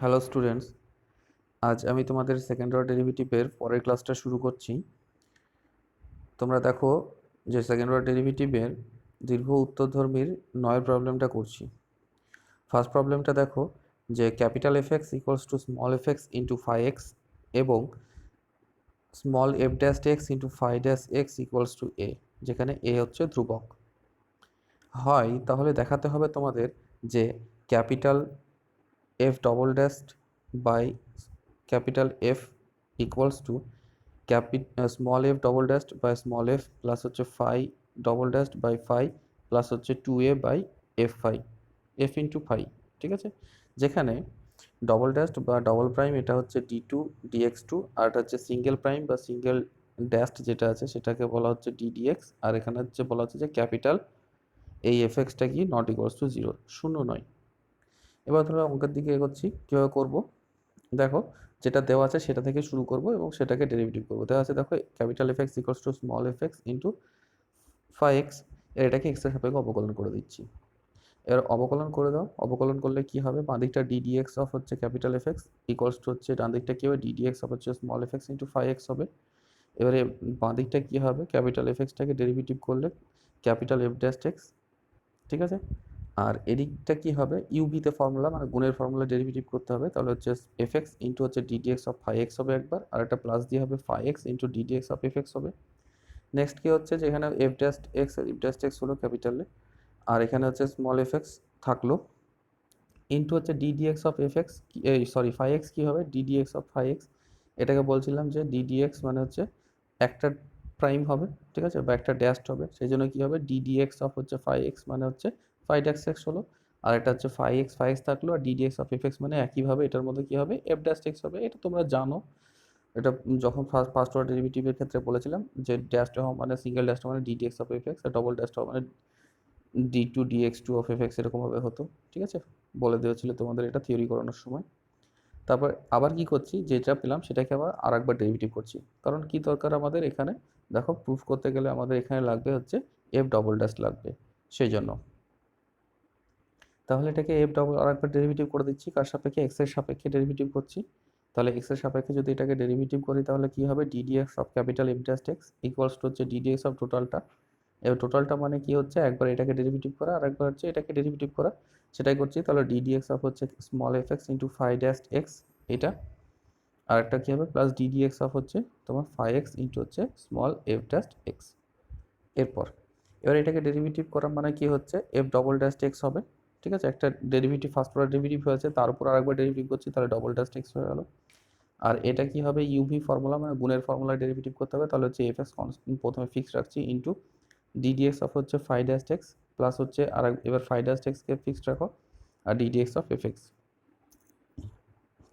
Hello students, আজ আমি তোমাদের সেকেন্ড অর্ডার ডেরিভেটিভের পরের ক্লাসটা শুরু করছি। তোমরা দেখো যে সেকেন্ড অর্ডার ডেরিভেটিভের দীর্ঘ উত্তরধর্মীর নয়ের প্রবলেমটা করছি। ফার্স্ট প্রবলেমটা দেখো যে capital F x equals to small F x into phi X এবং small F dash X into phi dash X equals to A, যেখানে এ হচ্ছে ধ্রুবক হয়। তাহলে দেখাতে হবে তোমাদের যে capital F double dash by capital F equals to small F double dash by small F plus হচ্ছে phi double dash by phi plus হচ্ছে 2a by F phi, F into phi. ঠিক আছে, যেখানে ডবল ড্যাশ বা double prime এটা হচ্ছে d2 dx2, আর এটা হচ্ছে সিঙ্গেল প্রাইম বা সিঙ্গেল ড্যাশ যেটা আছে সেটাকে বলা হচ্ছে ddx, আর এখানে হচ্ছে বলা হচ্ছে যে ক্যাপিটাল এই এফ এক্সটা কি নট ইকুয়ালস টু জিরো, শূন্য নয়। এবার ধরো অঙ্কের দিকে এগোচ্ছি, কীভাবে করবো দেখো। যেটা দেওয়া আছে সেটা থেকে শুরু করব এবং সেটাকে ডেরিভেটিভ করবো। দেওয়া আছে দেখো capital F x equals to small F x into phi x, এটাকে এক্সের সাপেক্ষে অবকলন করে দিচ্ছি। এর অবকলন করে দাও, অবকলন করলে কি হবে, বাঁ দিকটা ডিডি এক্স অফ হচ্ছে capital F x equals to হচ্ছে ডান দিকটা কী হবে ডিডি এক্স অফ হচ্ছে small F x into phi x হবে। এবারে বাঁ দিকটা কী হবে, ক্যাপিটাল এফ এক্সটাকে ডেরিভেটিভ করলে ক্যাপিটাল এফ ড্যাশ এক্স, ঠিক আছে। আর এদিকটা কি হবে, ইউবিতে ফর্মুলা মানে গুণের ফর্মুলা ডেরিভেটিভ করতে হবে, তাহলে হচ্ছে এফ এক্স ইন্টু হচ্ছে DD x of phi x হবে একবার, আর একটা প্লাস দিয়ে হবে phi x into DD x of F x হবে। নেক্সট কি হচ্ছে যে এখানে এফ ড্যাশ এক্স হলো ক্যাপিটালে, আর এখানে হচ্ছে স্মল এফ এক্স থাকলো ইন্টু হচ্ছে DD x of F X, sorry phi X কী হবে DD x of phi x. এটাকে বলছিলাম যে ডিডি এক্স মানে হচ্ছে একটা প্রাইম হবে, ঠিক আছে, বা একটা ড্যাশড হবে, সেই জন্য কী হবে ডিডি এক্স অফ হচ্ছে ফাই এক্স মানে হচ্ছে ফাই ড্যাশ এক্স হলো, আর এটা হচ্ছে ফাই এক্স থাকলো, আর D D x of F X মানে একইভাবে এটার মধ্যে কী হবে এফ ড্যাশ এক্স হবে। এটা তোমরা জানো, এটা যখন ফার্স্ট অর্ডার ডেরিভেটিভের ক্ষেত্রে বলেছিলাম যে ড্যাশড হওয়া মানে সিঙ্গেল ড্যাশড মানে D D x of F X, আর ডবল ড্যাশড হওয়া মানে d2 dx2 of F x এরকমভাবে হতো। ঠিক আছে, বলে দিয়েছিল তোমাদের এটা থিওরি করানোর সময়। তারপর আবার কি করছি, যেটা পেলাম সেটাকে আবার আরেকবার ডেরিভেটিভ করছি, কারণ কি দরকার আমাদের এখানে দেখো প্রুফ করতে গেলে আমাদের এখানে লাগবে হচ্ছে এফ ডবল ড্যাশ লাগবে, সেই জন্য তাহলে এটাকে এফ ডবল আরেকবার ডেরিভেটিভ করে দিচ্ছি, কার সাপেক্ষে এক্স এর সাপেক্ষে ডেরিভেটিভ করছি। তাহলে এক্স এর সাপেক্ষে যদি এটাকে ডেরিভেটিভ করি তাহলে কি হবে DD x of capital f dash X equals to হচ্ছে ডিডি এক্স অফ টোটালটা। এবার টোটালটা মানে কি হচ্ছে একবার এটাকে ডেরিভেটিভ করা আর একবার হচ্ছে এটাকে ডেরিভেটিভ করা, সেটাই করছি। তাহলে ডিডি এক্স অফ হচ্ছে small F x into phi dash X এটা, আর একটা কী হবে প্লাস ডিডি এক্স অফ হচ্ছে তোমার ফাই এক্স ইন্টু হচ্ছে স্মল এফ ড্যাশ এক্স। এরপর এবার এটাকে ডেরিভেটিভ করা মানে কি হচ্ছে এফ ডবল ড্যাশ এক্স হবে, ঠিক আছে, একটা ডেরিভেটিভ ফার্স্ট অর্ডার ডেরিভেটিভ হয়েছে তার উপর আরেকবার ডেরিভেটিভ করছি, তাহলে ডবল ড্যাশ এক্স হয়ে গেল। আর এটা কি হবে ইউভি ফর্মুলা মানে গুণের ফর্মুলা ডেরিভেটিভ করতে হবে, তাহলে হচ্ছে এফ এক্স প্রথমে ফিক্স রাখছি ইন্টু ডিডি এক্স অফ হচ্ছে ফাই ড্যাশ এক্স প্লাস হচ্ছে আর এবার ফাই ড্যাশ এক্সকে ফিক্সড রাখো আর D D x of F X.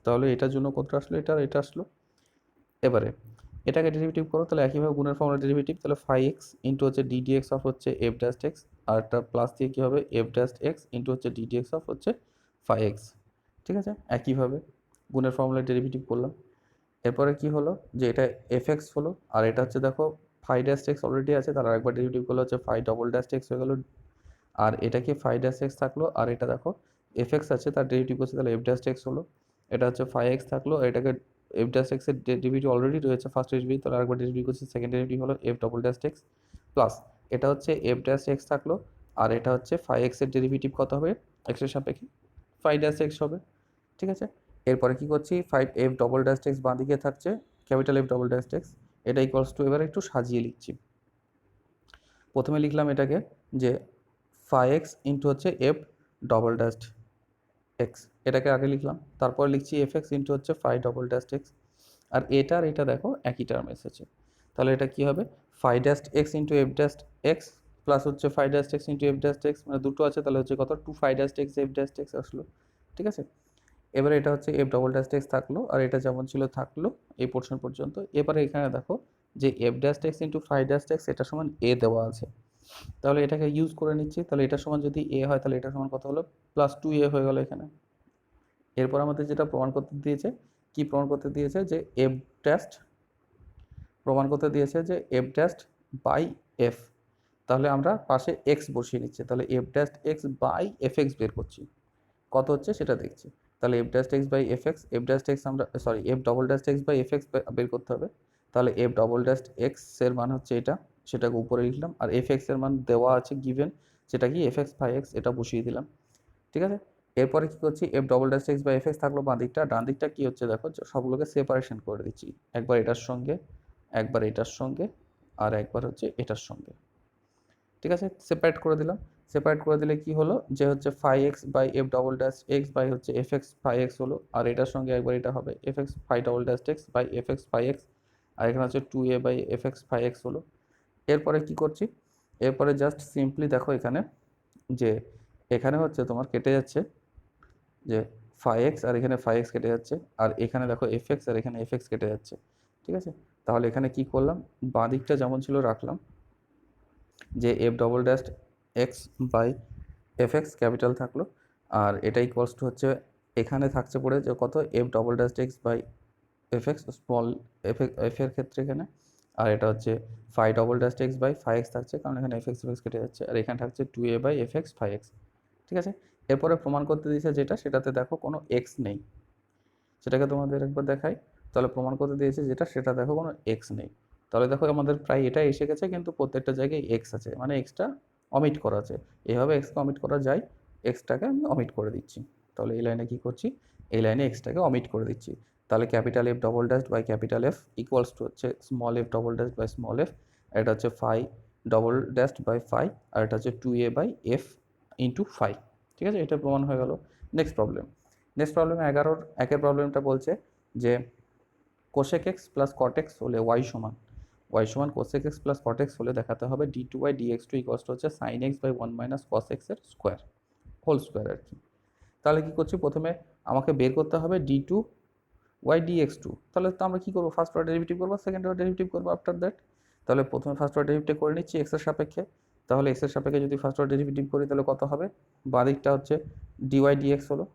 তাহলে এটার জন্য কত আসলো, এটা আসলো। এবারে এটাকে ডেরিভেটিভ করো, তাহলে একইভাবে গুণের ফর্মুলা ডেরিভেটিভ, তাহলে ফাই এক্স ইন্টু হচ্ছে ডিডি এক্স অফ হচ্ছে এফ ড্যাশ এক্স, আর একটা প্লাস দিয়ে কী হবে এফ ড্যাশ এক্স ইন্টু হচ্ছে ডিডি এক্স অফ হচ্ছে ফাই এক্স। ঠিক আছে, একইভাবে গুণের ফর্মুলা ডেরিভেটিভ করলাম। এরপরে কি হলো যে এটা এফ এক্স হলো, আর এটা হচ্ছে দেখো ফাই ড্যাশ এক্স অলরেডি আছে, তার একবার ডেরিভেটিভ করলে হচ্ছে ফাই ডবল ড্যাশ এক্স হয়ে গেলো, আর এটা কি ফাই ড্যাশ এক্স থাকলো, আর এটা দেখো এফ এক্স আছে তার ডেরিভেটিভ করছে তাহলে এফ ড্যাশ এক্স হলো। এটা হচ্ছে ফাই এক্স থাকলো, এটাকে এফ ড্যাশ এক্সের ডেরিভেটিভ অলরেডি রয়েছে ফার্স্ট ডেরিভেটিভ, তাহলে আরেকবার ডেরিভেটিভ করছি, সেকেন্ড ডেরিভেটিভ হলো F double dash X plus এটা হচ্ছে এফ ড্যাশ এক্স থাকলো, আর এটা হচ্ছে ফাই এক্সের ডেরিভেটিভ কত হবে এক্সের সাপেক্ষে ফাই ড্যাশ এক্স হবে। ঠিক আছে, এরপরে কি করছি five F double dash x বাঁ দিকে থাকছে capital F double dash X, এটা ইকুয়ালস টু এবার একটু সাজিয়ে লিখছি। প্রথমে লিখলাম এটাকে যে ফাই এক্স ইন্টু হচ্ছে এফ ডবল ড্যাশড এক্স, এটাকে আগে লিখলাম, তারপর লিখছি এফ এক্স ইন্টু হচ্ছে ফাই ডবল ড্যাশড এক্স, আর এটা আর এটা দেখো একই টার্ম এসেছে, তাহলে এটা কি হবে phi dashed X into F dashed X plus হচ্ছে phi dashed X into F dashed X, মানে দুটো আছে তাহলে হচ্ছে কত two phi dashed X F dashed X আসলো। ঠিক আছে, এবারে এটা হচ্ছে এফ ডবল ড্যাশড এক্স থাকলো, আর এটা যেমন ছিল থাকলো এই পোর্শন পর্যন্ত। এবারে এখানে দেখো যে F dashed X into phi dashed X এটা সমান এ দেওয়া আছে, তাহলে এটাকে ইউজ করে নিচ্ছি, তাহলে এটা সমান যদি এ হয় তাহলে এটা সমান কত হলো প্লাস টু এ হয়ে গেল এখানে। এরপর আমাদের যেটা প্রমাণ করতে দিয়েছে, কি প্রমাণ করতে দিয়েছে যে এফ ড্যাস্ট প্রমাণ করতে দিয়েছে যে এফ ড্যাস্ট বাই এফ, তাহলে আমরা পাশে এক্স বসিয়ে নিচ্ছি, তাহলে F dashed X by F X বের করছি, কত হচ্ছে সেটা দেখছি। তাহলে F dash X by F X, F dash X আমরা sorry F double dash X by F X বের করতে হবে। তাহলে এফ ডবল ড্যাশ এক্স এর মান হচ্ছে এটা, সেটাকে উপরে লিখলাম, আর এফ এক্স এর মান দেওয়া আছে গিভেন, সেটা কি এফ এক্স বাই এক্স, এটা বসিয়ে দিলাম। ঠিক আছে, এরপরে কি করছি, F double dash X by F X থাকলো বাঁ দিকটা, ডান দিকটা কি হচ্ছে দেখো, সবগুলোকে সেপারেশন করে দিচ্ছি, একবার এটার সঙ্গে, একবার এটার সঙ্গে, আর একবার হচ্ছে এটার সঙ্গে। ঠিক আছে, সেপারেট করে দিলাম। সেপারেট করে দিলে কি হলো, যে হচ্ছে phi X by F double dash X by হচ্ছে এফ এক্স ফাই এক্স হলো, আর এটার সঙ্গে একবার এটা হবে F X phi double dash X by F X phi X, আর এখানে হচ্ছে 2a by F X phi X হলো। এরপরে কি করছি, এরপরে জাস্ট সিম্পলি দেখো এখানে, যে এখানে হচ্ছে তোমার কেটে যাচ্ছে যে ফাই এক্স, আর এখানে ফাই এক্স কেটে যাচ্ছে, আর এখানে দেখো এফ এক্স, আর এখানে এফ এক্স কেটে যাচ্ছে। ঠিক আছে, তাহলে এখানে কি করলাম, বাঁ দিকটা যেমন ছিল রাখলাম, যে F double dash X by F X capital থাকলো, আর এটা ইকুয়ালস টু হচ্ছে এখানে থাকছে পড়ে যে কত, F double dash X by F X small F এর ক্ষেত্রে এখানে, আর এটা হচ্ছে phi double dash X by phi X থাকছে, কারণ এখানে এফ এক্স কেটে যাচ্ছে, আর এখানে থাকছে 2a by F X phi X. ঠিক আছে, এরপরে প্রমাণ করতে দিয়েছে যেটা, সেটাতে দেখো কোনো এক্স নেই, সেটাকে তোমাদের একবার দেখাই। তাহলে প্রমাণ করতে দিয়েছে যেটা, সেটা দেখো কোনো এক্স নেই। তাহলে দেখো আমাদের প্রায় এটাই এসে গেছে, কিন্তু প্রত্যেকটা জায়গায় এক্স আছে, মানে এক্সটা অমিট করা আছে। এভাবে এক্সকে অমিট করা যায়, এক্সটাকে আমি অমিট করে দিচ্ছি। তাহলে এই লাইনে কি করছি, এই লাইনে এক্সটাকে অমিট করে দিচ্ছি। তাহলে capital F double dash by capital F equals to হচ্ছে small F double dash by small F, এটা হচ্ছে phi double dash by phi, আর এটা হচ্ছে 2a by F into phi. ঠিক আছে, এটা প্রমাণ হয়ে গেল। নেক্সট প্রবলেম, নেক্সট প্রবলেমে 11 একের প্রবলেমটা বলছে যে cosec X plus cot X হলে ওয়াই সমান cosec X plus cot X হলে দেখাতে হবে D two by D X two equals to হচ্ছে sine X by 1 minus cos X এর স্কোয়ার, হোল স্কোয়ার আর কি। তাহলে কি করছি, প্রথমে আমাকে বের করতে হবে D two Y D X two. তাহলে তো আমরা কী করবো, ফার্স্ট অর্ডার ডেরিভেটিভ করবো, সেকেন্ড অর্ডার ডেরিভেটিভ করবো আফটার দ্যাট। তাহলে প্রথমে ফার্স্ট অর্ডার ডেরিভেটিভ করে নিচ্ছি এক্সের সাপেক্ষে। তাহলে এক্সের সাপেক্ষে যদি ফার্স্ট অর্ডার ডেরিভেটিভ করি তাহলে কত হবে, বাঁ দিকটা হচ্ছে ডিওয়াই ডিএক্স হলো,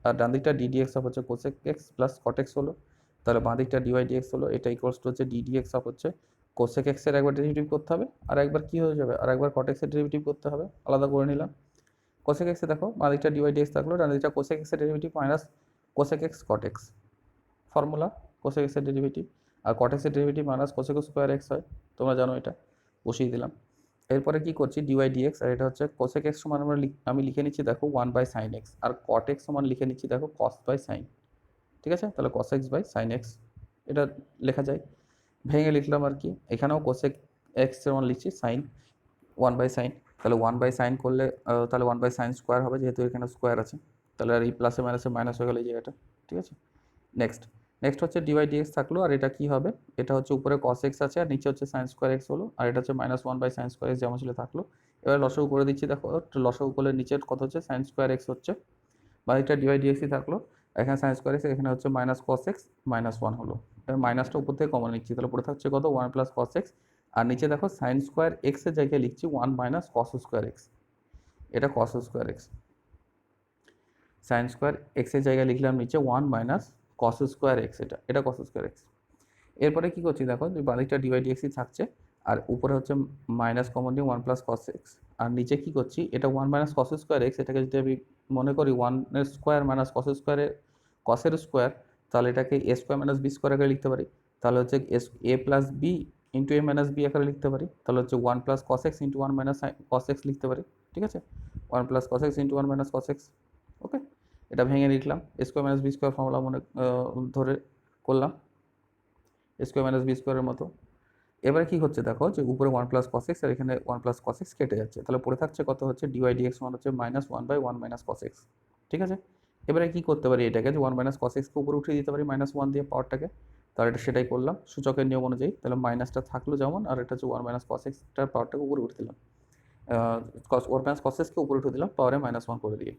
আর ডান দিকটা ডিডিএক্স অফ হচ্ছে cosec X plus cot x হলো। তাহলে বাঁ দিকটা ডিওয়াই ডিএক্স হলো, এটা ইকুয়ালস টু হচ্ছে ডিডিএক্স অফ হচ্ছে কোসেক এক্সের একবার ডেরিভেটিভ করতে হবে, আর একবার কী হয়ে যাবে, আর একবার কট এক্সের ডেরিভেটিভ করতে হবে, আলাদা করে নিলাম। কোসেক এক্সে দেখো বাঁ দিকটা ডিওয়াই ডিএক্স থাকলো, ডান দিকটা কোসেক এক্সের derivative minus cosec x cot x, formula cosec এক্সের ডেরিভেটিভ, আর কট এক্সের derivative minus cosec square x হয়, তোমরা জানো এটা, বসিয়ে দিলাম। এরপরে কি করছি, ডিওয়াই ডিএক্স, আর এটা হচ্ছে কোসেক এক্স সমান আমি লিখে নিচ্ছি দেখো 1 বাই সাইন এক্স, আর কট এক্স সমান লিখে নিচ্ছি দেখো কস বাই সাইন। ঠিক আছে, তাহলে cos x by sine x এটা লেখা যায়, ভেঙে লিখলাম আর কি। এখানেও কোসেক এক্স সমান লিখছি সাইন 1 বাই সাইন, তাহলে 1 বাই সাইন করলে তাহলে 1 বাই সাইন স্কোয়ার হবে, যেহেতু এখানে স্কোয়ার আছে, তাহলে আর এই প্লাসে মাইনাসে মাইনাস হয়ে গেল এই জায়গাটা। ঠিক আছে, নেক্সট নেক্সট হচ্ছে ডিওয়াই ডিএক্স থাকলো, আর এটা কি হবে, এটা হচ্ছে উপরে কস এক্স আছে, আর নিচে হচ্ছে সাইন স্কোয়ার এক্স হলো, আর এটা হচ্ছে minus 1 by sine square X যেমন ছিল থাকলো। এবার লসাগু করে দিচ্ছি দেখো, লসাগু করলে নিচের কত হচ্ছে সাইন স্কোয়ার এক্স হচ্ছে, বা এটা ডিওয়াই ডিএক্সই থাকলো, এখানে সাইন স্কোয়ার এক্স, এখানে হচ্ছে মাইনাস কস এক্স মাইনাস 1 হলো। এবার মাইনাসটা উপর থেকে কমন নিচ্ছি, তাহলে পড়ে থাকছে কত 1 প্লাস কস এক্স, আর নিচে দেখো সাইন স্কোয়ার এক্সের জায়গায় লিখছি 1 মাইনাস কস স্কোয়ার এক্স, এটা cos square x, sine square এক্সের জায়গায় লিখলাম নিচে 1 মাইনাস কস স্কোয়ার এক্স, এটা কস স্কোয়ার এক্স। এরপরে কী করছি দেখো, যে বাদিকটা ডিওয়াই ডিএক্সই থাকছে, আর উপরে হচ্ছে মাইনাস কমন নিয়ে 1 প্লাস কস এক্স, আর নিচে কী করছি, এটা 1 মাইনাস কস স্কোয়ার এক্স, এটাকে যদি আমি মনে করি 1 স্কোয়ার মাইনাস কস স্কোয়ারের কসের স্কোয়ার, তাহলে এটাকে A square minus B square আকারে লিখতে পারি, তাহলে হচ্ছে A plus B into A minus B আকারে লিখতে পারি, তাহলে হচ্ছে 1 plus cos X into 1 minus cos X লিখতে পারি। ঠিক আছে, 1 plus cos X into 1 minus cos X. Okay, এটা ভেঙে লিখলাম, A square minus B square formula মনে ধরে করলাম, স্কোয়ার মাইনাস বি স্কোয়ারের মতো। এবারে কি হচ্ছে দেখো, যে উপরে 1 প্লাস কস এক্স, আর এখানে 1 প্লাস কস এক্স কেটে যাচ্ছে, তাহলে পড়ে থাকছে কত হচ্ছে ডিওয়াই ডিএক্স সমান হচ্ছে minus 1 by 1 minus cos X. ঠিক আছে, এবারে কি করতে পারি, এটাকে যে 1 মাইনাস কস এক্সকে উপরে উঠিয়ে দিতে পারি মাইনাস 1 দিয়ে পাওয়ারটাকে, তাহলে এটা সেটাই করলাম সূচকের নিয়ম অনুযায়ী। তাহলে মাইনাসটা থাকলো যেমন, আর এটা হচ্ছে 1 মাইনাস কস এক্সটার পাওয়ারটাকে উপরে উঠে দিলাম, 1 মাইনাস কস এক্সকে উপরে উঠে দিলাম পাওয়ারে মাইনাস 1 করে দিয়ে।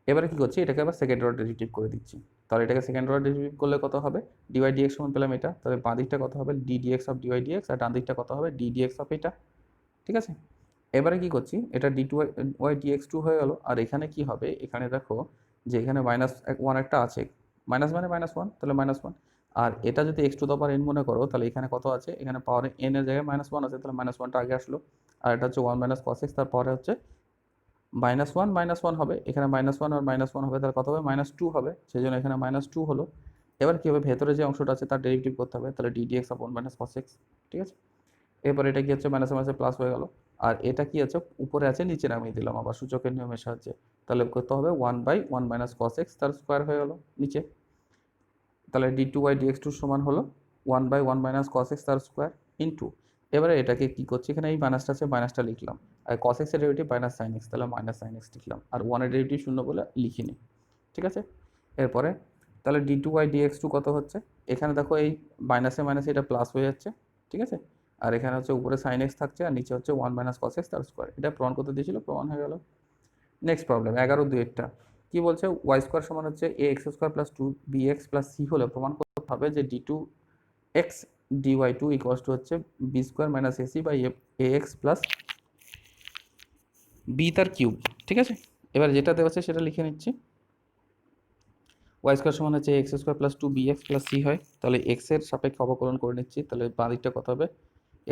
এবারে কি করছি, এটাকে আবার সেকেন্ড অর্ডার ডেরিভেটিভ করে দিচ্ছি। তাহলে এটাকে সেকেন্ড অর্ডার ডেরিভেটিভ করলে কত হবে, ডিওয়াই ডিএক্স সমান পেলাম এটা, তাহলে বাঁ দিকটা কত হবে D D X of D Y D X, আর ডান দিকটা কত হবে ডি ডিএক্স অফ এটা। ঠিক আছে, এবারে কি করছি, এটা D two Y D X two হয়ে গেল, আর এখানে কি হবে, এখানে দেখো যে এখানে মাইনাস 1 একটা আছে, মাইনাস মানে মাইনাস 1, তাহলে মাইনাস 1, আর এটা যদি x two the power N মনে করো, তাহলে এখানে কত আছে, এখানে পাওয়ার এন এর জায়গায় মাইনাস 1 আছে, তাহলে মাইনাস 1টা আগে আসলো, আর এটা হচ্ছে 1 মাইনাস কস এক্স, তার পরে হচ্ছে -1 হবে, এখানে -1 আর -1 হবে, তাহলে কত হবে -2 হবে, সেই জন্য এখানে -2 হলো। এবার কী হবে, ভেতরে যে অংশটা আছে তার ডেরিভেটিভ করতে হবে, তাহলে ddx আপন -cos x, ঠিক আছে। এরপর এটা কি হচ্ছে, মাইনাসে মাইনাসে প্লাস হয়ে গেল, আর এটা কি আছে, উপরে আছে নিচে নামিয়ে দিলাম আবার সূচকের নিয়মের সাহায্যে, তাহলে করতে হবে 1/1 - cos x তার স্কোয়ার হয়ে গেল নিচে, তাহলে d2/dx2 সমান হলো 1/1 - cos x তার স্কোয়ার ইন্টু, এবারে এটাকে কি করছি, এখানে এই মাইনাসটা আছে, মাইনাসটা লিখলাম, আর cos x এর ডেরিভেটিভ -sin x, তাহলে -sin x লিখলাম, আর 1 এর ডেরিভেটিভ 0 বলে লিখিনি, ঠিক আছে। এরপরে তাহলে d2/dx2 কত হচ্ছে, এখানে দেখো এই মাইনাসে মাইনাসে এটা প্লাস হয়ে যাচ্ছে, ঠিক আছে, আর এখানে হচ্ছে উপরে sin x থাকছে আর নিচে হচ্ছে 1 - cos x তার স্কোয়ার, এটা প্রমাণ করতে দিয়েছিল, প্রমাণ হয়ে গেল। নেক্সট প্রবলেম 11/2 কি বলছে, ওয়াই স্কোয়ার সমান হচ্ছে ax² + 2bx + c হলে প্রমাণ করতে হবে যে d2x dy2 ইকুয়ালস টু হচ্ছে b² - ac by ax plus b তার কিউব, ঠিক আছে। এবার যেটা দেওয়া আছে সেটা লিখে নিচ্ছি, ওয়াই স্কোয়ার সমান হচ্ছে ax² + 2bx + c হয়, তাহলে x এর সাপেক্ষে অবকলন করে নিচ্ছি, তাহলে বাঁ দিকটা কত হবে,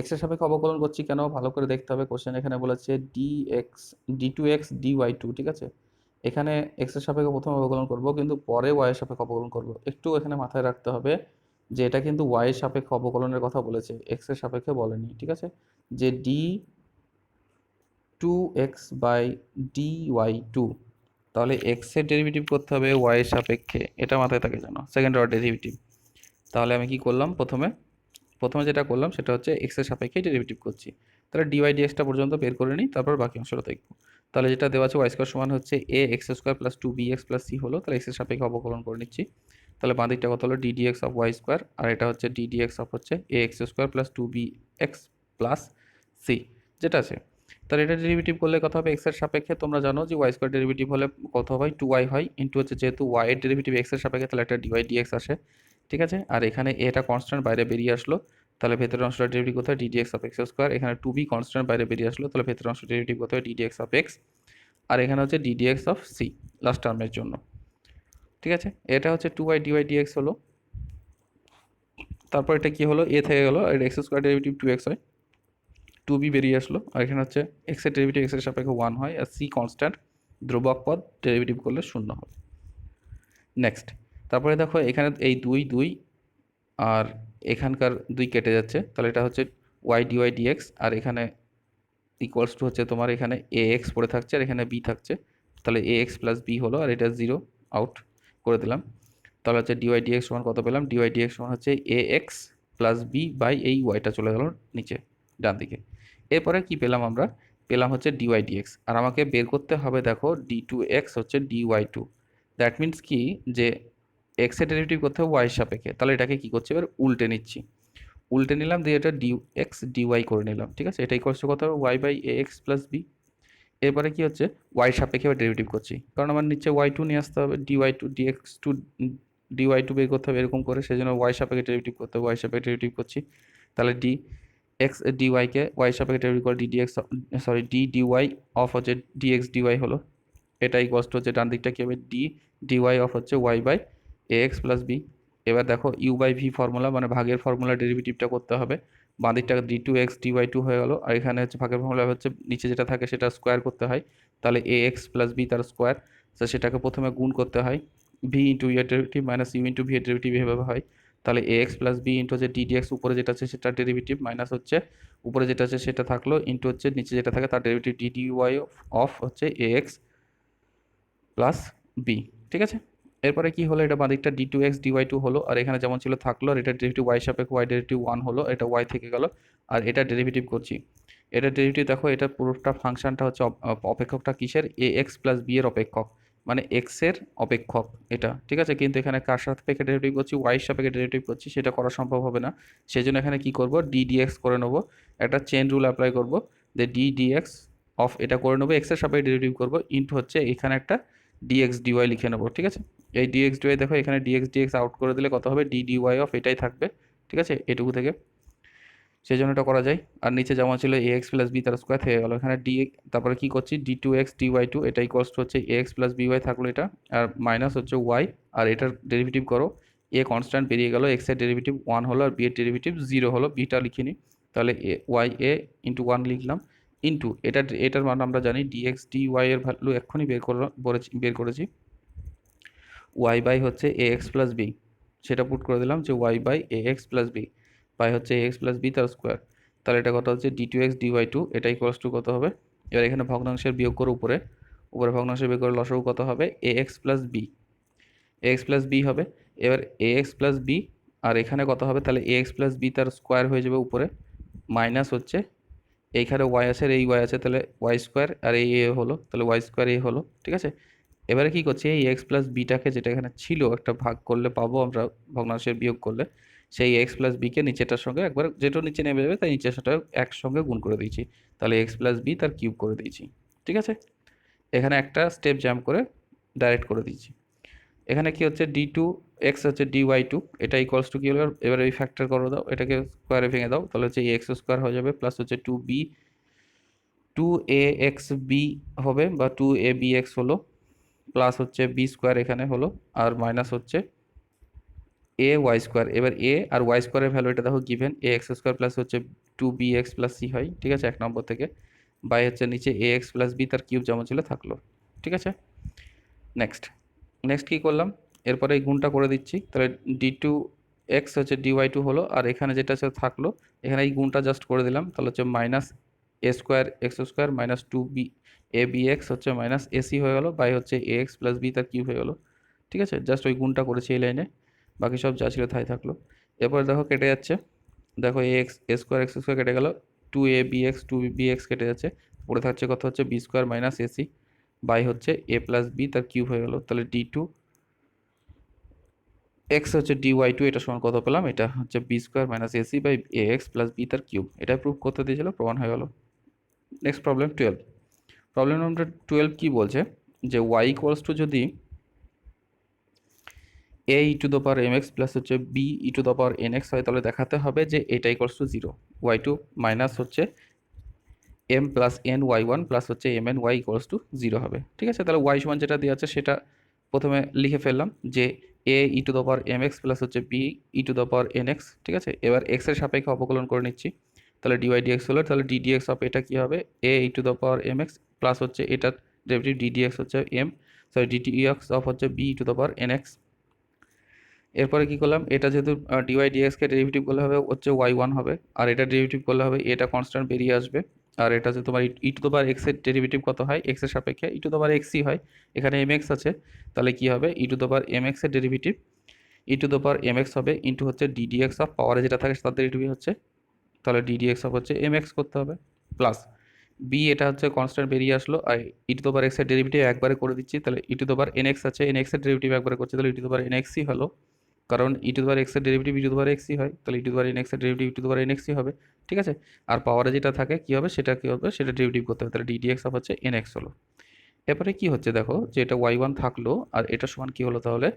এক্স এর সাপেক্ষে অবকলন করছি কেন, ভালো করে দেখতে হবে, কোশ্চেন এখানে বলেছে d2x dy2, ঠিক আছে, এখানে এক্স এর সাপেক্ষে প্রথমে অবকলন করব, কিন্তু পরে ওয়াই এর সাপেক্ষে অবকলন করব, একটু এখানে মাথায় রাখতে হবে যে এটা কিন্তু ওয়াই এর সাপেক্ষে অবকলনের কথা বলেছে, এক্স এর সাপেক্ষে বলেনি, ঠিক আছে, যে d2x/dy2, তাহলে এক্স এর ডেরিভেটিভ করতে হবে ওয়াই এর সাপেক্ষে, এটা মাথায় থাকে জানো, সেকেন্ড অর্ডার ডেরিভেটিভ। তাহলে আমি কি করলাম, প্রথমে যেটা করলাম সেটা হচ্ছে এক্স এর সাপেক্ষে ডেরিভেটিভ করছি, তাহলে dy/dxটা পর্যন্ত বের করে নিই, তারপর বাকি অংশটা দেখব। তাহলে যেটা দেওয়া আছে ওয়াই স্কোয়ার সমান হচ্ছে ax² + 2bx + c হলো, তাহলে এক্স এর সাপেক্ষে অবকলন করে নিচ্ছি, তাহলে বাঁ দিকটা কত হলো ddx অফ ওয়াই স্কোয়ার, আর এটা হচ্ছে ddx অফ হচ্ছে ax² + 2bx + c যেটা আছে, তাহলে এটা ডেরিভেটিভ করলে কত হবে, এক্স এর সাপেক্ষে তোমরা জানো যে ওয়াই স্কোয়ার ডেরিভেটিভ হলে কত হয় 2y হয়, ইন্টু হচ্ছে যেহেতু ওয়াই এর ডেরিভেটিভ এক্স এর সাপেক্ষে, তাহলে একটা dy/dx আসে, ঠিক আছে, আর এখানে এটা কনস্ট্যান্ট বাইরে বেরিয়ে আসলো, তাহলে ভেতরের অংশটা ডেরিভেটিভ করতে হয় ddx অফ x², এখানে 2b কনস্ট্যান্ট বাইরে বেরিয়ে আসলো, তাহলে ভেতরের অংশটা ডেরিভেটিভ করতে হয় ddx অফ x, আর এখানে হচ্ছে ddx অফ c লাস্ট টার্মের জন্য, ঠিক আছে, এটা হচ্ছে 2y/dy/dx হলো, তারপর এটা কি হলো, a থেকে গেল, আর x² ডেরিভেটিভ 2x হয়, 2b বেরিয়ে আসলো, আর এখানে হচ্ছে x এর ডেরিভেটিভ x এর সাপেক্ষে 1 হয়, আর c কনস্ট্যান্ট ধ্রুবক পদ, ডেরিভেটিভ করলে 0 হবে। নেক্সট, তারপরে দেখো এখানে এই 2 আর এখানকার 2 কেটে যাচ্ছে, তাহলে এটা হচ্ছে y/dy/dx, আর এখানে ইকুয়ালস টু হচ্ছে তোমার এখানে ax পড়ে থাকছে আর এখানে b থাকছে, তাহলে ax + b হলো, আর এটা 0 আউট করে দিলাম, তাহলে হচ্ছে dy/dx সমান কত পেলাম, dy/dx সমান হচ্ছে ax + b বাই এই ওয়াইটা চলে গেল নিচে ডান দিকে। এরপরে কি পেলাম, আমরা পেলাম হচ্ছে dy/dx, আর আমাকে বের করতে হবে দেখো d2x হচ্ছে dy2, দ্যাট মিনস কি যে x এর ডেরিভেটিভ করতে হবে y এর সাপেক্ষে, তাহলে এটাকে কি করছে, এবার উল্টে নিলাম, দিয়ে এটা dx dy করে নিলাম, ঠিক আছে, এটা ইকুয়ালস টু কত হবে y/ax + b। এরপরে কি হচ্ছে, y সাপেক্ষে এবার ডেরিভেটিভ করছি, কারণ আমার নিচে y2 নিয়ে আসতে হবে, dy2 বের করতে হবে এরকম করে, সেই জন্য y সাপেক্ষে ডেরিভেটিভ করতে হবে, y সাপেক্ষে ডেরিভেটিভ করছি, তাহলে dx dy কে y সাপেক্ষে ডেরিভেটিভ করে dy অফ হচ্ছে dx dy হলো, এটা ইকুয়ালস টু হচ্ছে ডান দিকটা কি হবে dy অফ হচ্ছে y/ax + b। এবার দেখো u/v ফর্মুলা, মানে ভাগের ফর্মুলা, ডেরিভেটিভটা করতে হবে, বাঁ দিকটা d2x dy2 হয়ে গেল, আর এখানে হচ্ছে ভাগের ফর্মুলা হচ্ছে নিচে যেটা থাকে সেটা স্কোয়ার করতে হয়, তাহলে ax + b তার স্কোয়ার, তো সেটাকে প্রথমে গুণ করতে হয়, v ইন্টু এর derivative minus u into v এর ডেরিভেটিভ এভাবে হয়, তাহলে ax + b ইন্টু হচ্ছে ddx উপরে যেটা আছে সেটার ডেরিভেটিভ মাইনাস হচ্ছে উপরে যেটা আছে সেটা থাকলো, ইন্টু হচ্ছে নিচে যেটা থাকে তার ডেরিভেটিভ dy অফ হচ্ছে ax প্লাস বি, ঠিক আছে। এরপরে কি হলো, এটা বাঁদিকটা d2x dy2 হলো, আর এখানে যেমন ছিল থাকলো, আর এটা ডেরিভেটিভ y সাপেক্ষে y ডেরিভেটিভ 1 হলো, এটা y থেকে গেল, আর এটা ডেরিভেটিভ করছি, এটা ডেরিভেটিভ দেখো, এটা পুরোটা ফাংশনটা হচ্ছে অপেক্ষকটা কিসের, ax + b এর অপেক্ষক, মানে x এর অপেক্ষক এটা, ঠিক আছে, কিন্তু এখানে কার সাপেক্ষে ডেরিভেটিভ করছি, y এর সাপেক্ষে ডেরিভেটিভ করছি, সেটা করা সম্ভব হবে না, সেই জন্য এখানে কি করব, ddx করে নেব, একটা চেন রুল অ্যাপ্লাই করব, যে ddx অফ এটা করে নেবো, x এর সাপেক্ষে ডেরিভেটিভ করব, ইন্টু হচ্ছে এখানে একটা dx dy লিখে নেবো, ঠিক আছে, এই dx dy দেখো এখানে dx আউট করে দিলে কত হবে, dy অফ এটাই থাকবে, ঠিক আছে, এটুকু থেকে, সেই জন্য এটা করা যায়, আর নিচে যেমন ছিল ax + b তার স্কোয়ার থেকে গেল, এখানে তারপরে কি করছি d2x dy2, এটা ইকুয়ালস টু হচ্ছে ax + by থাকলো এটা, আর মাইনাস হচ্ছে y, আর এটার ডেরিভেটিভ করো, a কনস্ট্যান্ট বেরিয়ে গেল, x এর ডেরিভেটিভ 1 হলো, আর b এর ডেরিভেটিভ 0 হলো, bটা লিখিনি, তাহলে y a ইন্টু 1 লিখলাম, ইন্টু এটার মান আমরা জানি ডিএক্স ডিওয়াই এর ভ্যালু এক্ষুনি বের করেছি ওয়াই বাই হচ্ছে এ এক্স প্লাস বি, সেটা পুট করে দিলাম যে Y by A X plus B by হচ্ছে এ এক্স প্লাস বি তার স্কোয়ার। তাহলে এটা কত হচ্ছে D two X D Y two, এটা ইকুয়ালস টু কত হবে? এবার এখানে ভগ্নাংশের বিয়োগ করে উপরে ভগ্নাংশের বিয়োগ করে লসাগু কত হবে? এ এক্স প্লাস বি, এ এক্স প্লাস বি হবে। এবার এ এক্স প্লাস বি আর এখানে কত হবে? তাহলে এ এক্স প্লাস বি তার স্কোয়ার হয়ে যাবে উপরে, মাইনাস হচ্ছে এইখানে ওয়াই আছে আর এই ওয়াই আছে, তাহলে ওয়াই স্কোয়ার আর এই এ হলো, তাহলে ওয়াই স্কোয়ার এ হলো, ঠিক আছে। এবারে কি করছি, এই এক্স প্লাস বিটাকে যেটা এখানে ছিল একটা ভাগ করলে পাবো আমরা ভগ্নাংশের বিয়োগ করলে, সেই এক্স প্লাস বিকে নিচেটার সঙ্গে একবার যেটা নিচে নেমে যাবে তাই নিচের সাথে একসঙ্গে গুণ করে দিয়েছি, তাহলে এক্স প্লাস বি তার কিউব করে দিয়েছি, ঠিক আছে। এখানে একটা স্টেপ জাম্প করে ডাইরেক্ট করে দিয়েছি। এখানে কি হচ্ছে ডি টু এক্স হচ্ছে ডি ওয়াই টু, এটা ইকুয়ালস টু কি হলো? এবার এই ফ্যাক্টর করে দাও, এটাকে স্কোয়ারে ভেঙে দাও, তাহলে হচ্ছে এক্স স্কোয়ার হয়ে যাবে প্লাস হচ্ছে টু এ এক্স বি হবে বা টু এ বি এক্স হলো, প্লাস হচ্ছে বি স্কোয়ার এখানে হলো, আর মাইনাস হচ্ছে এ ওয়াই স্কোয়ার। এবার এ আর ওয়াই স্কোয়ারের ভ্যালু এটা দেখো given A X square plus হচ্ছে two B X plus C হয়, ঠিক আছে, 1 নম্বর থেকে। বাই হচ্ছে নিচে এ এক্স প্লাস বি তার কিউব যেমন ছিল থাকলো, ঠিক আছে। নেক্সট কী করলাম? এরপরে এই গুণটা করে দিচ্ছি, তাহলে ডি টু এক্স হচ্ছে ডি ওয়াই টু হলো, আর এখানে যেটা আছে থাকলো, এখানে এই গুণটা জাস্ট করে দিলাম, তাহলে হচ্ছে minus A square X square minus two B A B X হচ্ছে মাইনাস এসি হয়ে গেলো, বাই হচ্ছে এ এক্স প্লাস বি তার কিউব হয়ে গেলো, ঠিক আছে। জাস্ট ওই গুণটা করেছি এই লাইনে, বাকি সব যা ছিল তাই থাকলো। এরপর দেখো কেটে যাচ্ছে, দেখো এ এক্স এক্স স্কোয়ার কেটে গেল, টু বি এক্স কেটে যাচ্ছে, পড়ে থাকছে কত হচ্ছে B square minus A C by হচ্ছে এ প্লাস বি তার কিউব হয়ে গেলো, তাহলে ডি টু এক্স হচ্ছে ডি ওয়াই টু, এটা সমান কত পেলাম? এটা হচ্ছে B square minus A C by A X plus B তার কিউব, এটা প্রুভ করতে দিয়েছিল, প্রমাণ হয়ে গেল। Next problem 12। প্রবলেম নাম্বার 12 কি বলছে যে ওয়াই ইকুয়ালস টু যদি A E to the power M x plus হচ্ছে B E to the power N X হয়, তাহলে দেখাতে হবে যে এটা equals to zero, Y two minus হচ্ছে M plus N Y one plus হচ্ছে M N Y equals to zero হবে, ঠিক আছে। তাহলে ওয়াই সমান যেটা দেওয়া আছে সেটা প্রথমে লিখে ফেললাম যে A E to the power M x plus হচ্ছে B E to the power N x, ঠিক আছে। এবার এক্সের সাপেক্ষে অবকলন করে নিচ্ছি, তাহলে ডিওয়াই ডিএক্স হলো, তাহলে ডিডিএক্স অফ এটা কী হবে? A E to the power M x plus হচ্ছে এটার ডেরিভেটিভ ডিডিএক্স হচ্ছে এম, সরি ডিটিএক্স অফ হচ্ছে B E to the power N X. এরপরে কি করলাম, এটা যেহেতু ডিওয়াই ডিএক্সকে ডেরিভেটিভ করলে হবে হচ্ছে ওয়াই ওয়ান হবে, আর এটা ডেরিভেটিভ করলে হবে এটা কনস্ট্যান্ট বেরিয়ে আসবে, আর এটা যে তোমার ই টু দ্য পাওয়ার এক্সের ডেরিভেটিভ কত হয়? এক্সের সাপেক্ষে ই টু দ্য পাওয়ার এক্সই হয়, এখানে এম এক্স আছে, তাহলে কি হবে? E to the power M এক্সের derivative E to the power M X হবে ইন্টু হচ্ছে ডিডিএক্স অফ পাওয়ারে যেটা থাকে তার ডেরিভেটিভ হচ্ছে, তাহলে ডিডিএক্স অফ হচ্ছে এম এক্স করতে হবে, প্লাস বি এটা হচ্ছে কনস্ট্যান্ট বেরিয়ে আসলো, আর ই টু দ্য পাওয়ার এক্সের ডেরিভেটিভ একবারে করে দিচ্ছি, তাহলে ই to the power N X আছে, এন এক্সের ডেরিভেটিভ একবারে করছে, তাহলে ই টু দ্য পাওয়ার এন এক্সই হলো, কারণ ই টু দ্য পাওয়ার এক্সের derivative E to the power এক্সই হয়, তাহলে ই টু দ্য পাওয়ার এন এক্সের derivative E to the power N এক্সই হবে, ঠিক আছে। আর পাওয়ারে যেটা থাকে কি হবে সেটা কি হবে? সেটা ডেরিভেটিভ করতে হবে, তাহলে ডিডিএক্স অফ হচ্ছে এন এক্স হলো। এরপরে কি হচ্ছে দেখো, যে এটা ওয়াই ওয়ান থাকলো আর এটা সমান কি হলো? তাহলে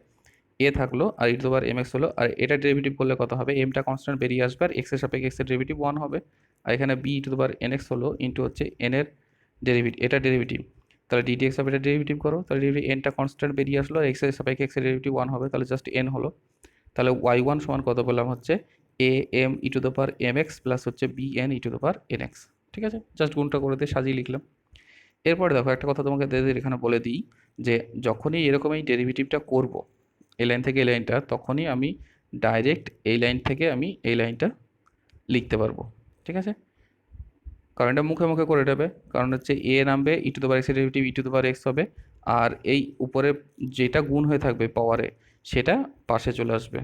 এ থাকলো আর E to the power M X হলো, আর এটা ডেরিভেটিভ করলে কত হবে? এমটা কনস্ট্যান্ট বেরিয়ে আসবে আর এক্সের সাপেক্ষে এক্সের ডেরিভেটিভ ওয়ান হবে, আর এখানে B E to the power N X হলো ইন্টু হচ্ছে এন এর ডেরিভেটিভ, এটা ডেরিভেটিভ, তাহলে ডিডিএক্স অফ এটা ডেরিভেটিভ করো, তাহলে ডেরিভেটিভ এনটা কনস্ট্যান্ট বেরিয়ে আসলো আর এক্সের সাপেক্ষে এক্সের ডেরিভেটিভ ওয়ান হবে, তাহলে জাস্ট এন হলো। তাহলে ওয়াই ওয়ান সমান কত পেলাম? হচ্ছে এ M E to the power M x plus হচ্ছে B N E to the power N x, ঠিক আছে। জাস্ট গুণটা করে দিয়ে সাজিয়ে লিখলাম। এরপরে দেখো একটা কথা তোমাকে এখানে বলে দিই যে যখনই এরকম এই ডেরিভেটিভটা করব এই লাইন থেকে এই লাইনটা, তখনই আমি ডাইরেক্ট এই লাইন থেকে আমি এই লাইনটা লিখতে পারবো, ঠিক আছে। কারণ এটা মুখে মুখে করে দেবে, কারণ হচ্ছে এ নামবে ই টু দ্য পাওয়ার এক্সের derivative E to the power x হবে, আর এই উপরে যেটা গুণ হয়ে থাকবে পাওয়ারে সেটা পাশে চলে আসবে,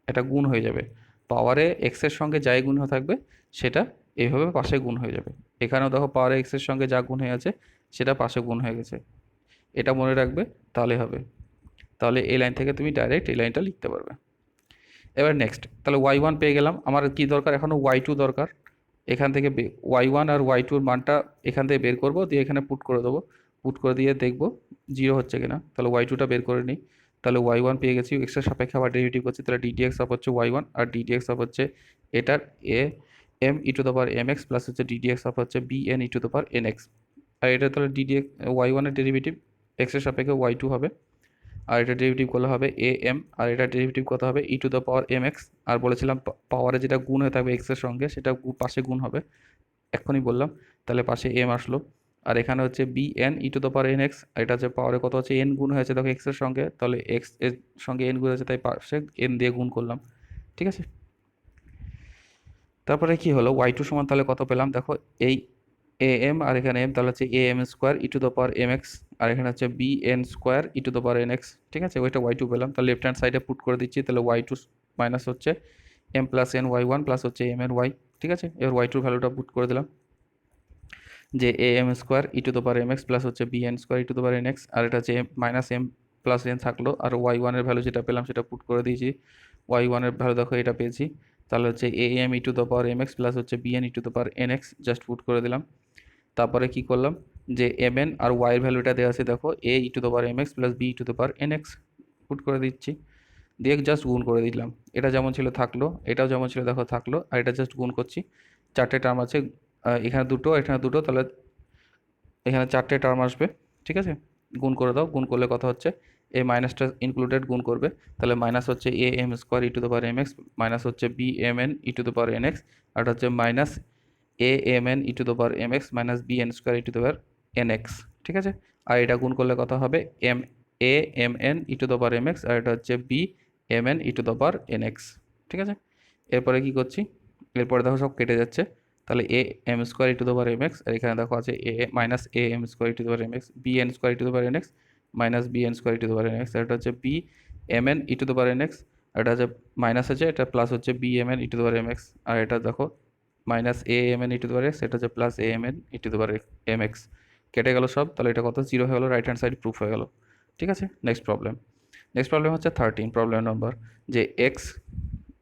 এটা গুণ হয়ে যাবে, পাওয়ারে এক্সের সঙ্গে যাই গুণ হয়ে থাকবে সেটা এইভাবে পাশে গুণ হয়ে যাবে। এখানেও দেখো পাওয়ারে এক্সের সঙ্গে যা গুণ হয়ে আছে সেটা পাশে গুণ হয়ে গেছে, এটা মনে রাখবে, তাহলে হবে। তাহলে এই লাইন থেকে তুমি ডাইরেক্ট এই লাইনটা লিখতে পারবে। এবার নেক্সট, তাহলে ওয়াই ওয়ান পেয়ে গেলাম, আমার কি দরকার? এখনও ওয়াই টু দরকার, এখান থেকে ওয়াই ওয়ান আর ওয়াই টুর মানটা এখান থেকে বের করবো, দিয়ে এখানে পুট করে দেবো, পুট করে দিয়ে দেখবো জিরো হচ্ছে কিনা, তাহলে ওয়াই টুটা বের করে নিই, তাহলে ওয়াই ওয়ান পেয়ে গেছি, এক্সের সাপেক্ষে আবার ডেরিভেটিভ করছি, তাহলে ডিডিএক্স অফ হচ্ছে ওয়াই ওয়ান আর ডিডিএক্স অফ হচ্ছে এটার A M E to the power M x plus হচ্ছে ডিডিএক্স অফ হচ্ছে B N E to the power N x, আর এটা তাহলে ডিডিএক্স ওয়াই ওয়ানের ডেরিভেটিভ এক্সের সাপেক্ষে ওয়াই টু হবে, আর এটা ডেরিভেটিভ করলে হবে এ এম, আর এটা ডেরিভেটিভ কত হবে? E to the power M x, আর বলেছিলাম পাওয়ারে যেটা গুণ হয়ে থাকবে এক্সের সঙ্গে সেটা পাশে গুণ হবে, এক্ষুনি বললাম, তাহলে পাশে এম আসলো। আর এখানে হচ্ছে B N E to the power N X, এটা হচ্ছে পাওয়ারে কত হচ্ছে এন গুণ হয়েছে দেখো এক্সের সঙ্গে, তাহলে এক্স এর সঙ্গে এন গুণ হয়েছে তাই পাশে এন দিয়ে গুণ করলাম, ঠিক আছে। তারপরে কি হলো ওয়াই টু সমান তাহলে কত পেলাম দেখো, এই এ এম আর এখানে এম, তাহলে হচ্ছে A M square E to the power M x, আর এখানে হচ্ছে B N square E to the power N x, ঠিক আছে। ওইটা ওয়াই টু পেলাম, তাহলে লেফট হ্যান্ড সাইডে পুট করে দিচ্ছি, তাহলে ওয়াই টু মাইনাস হচ্ছে M plus N Y one plus হচ্ছে এম এন ওয়াই, ঠিক আছে। এবার ওয়াই টুর ভ্যালুটা পুট করে দিলাম, যে A M square E to the power M x plus হচ্ছে B N square E to the power N x, আর এটা হচ্ছে মাইনাস এম প্লাস এন থাকলো, আর ওয়াই ওয়ানের ভ্যালু যেটা পেলাম সেটা পুট করে দিয়েছি, ওয়াই ওয়ানের ভ্যালু দেখো এটা পেয়েছি, তাহলে হচ্ছে এ M E to the power M x plus হচ্ছে B N E to the power N X, just put করে দিলাম। তারপরে কি করলাম, যে এম এন আর ওয়াই এর ভ্যালুটা দেওয়া আছে দেখো, a E to the power M x plus b E to the power N x, put করে দিচ্ছি, দিয়ে জাস্ট গুণ করে দিলাম। এটা যেমন ছিল থাকলো, এটাও যেমন ছিল দেখো থাকলো, আর এটা জাস্ট গুণ করছি। চারটে টার্ম আছে, এখানে দুটো এখানে দুটো, তাহলে এখানে চারটে টার্ম আসবে, ঠিক আছে। গুণ করে দাও, গুণ করলে কথা হচ্ছে এ মাইনাসটা ইনক্লুডেড গুণ করবে, তাহলে মাইনাস হচ্ছে A M square E to the power M x minus হচ্ছে b m n E to the power N x, আর হচ্ছে minus a m n E to the power M x minus b N square E to the power N x, ঠিক আছে। আর এটা গুণ করলে কথা হবে m a m n E to the power M x, আর এটা হচ্ছে b m n E to the power N x, ঠিক আছে। এরপরে কি করছি, এরপরে দেখো সব কেটে যাচ্ছে, তাহলে a M square E to the power M x, আর এখানে দেখো আছে a minus a M square E to the power M x, b N square E to the power N x minus b N square E to the power N x, আর এটা হচ্ছে b m n E to the power N x, আর এটা হচ্ছে minus আছে, এটা plus হচ্ছে b m n E to the power M x, আর এটা দেখো minus a m n E to the power x, এটা হচ্ছে plus a m n E to the power M x, কেটে গেল সব, তাহলে এটা কত জিরো হয়ে গেলো, রাইট হ্যান্ড সাইড প্রুফ হয়ে গেল, ঠিক আছে। নেক্সট প্রবলেম হচ্ছে 13 প্রবলেম নম্বর, যে x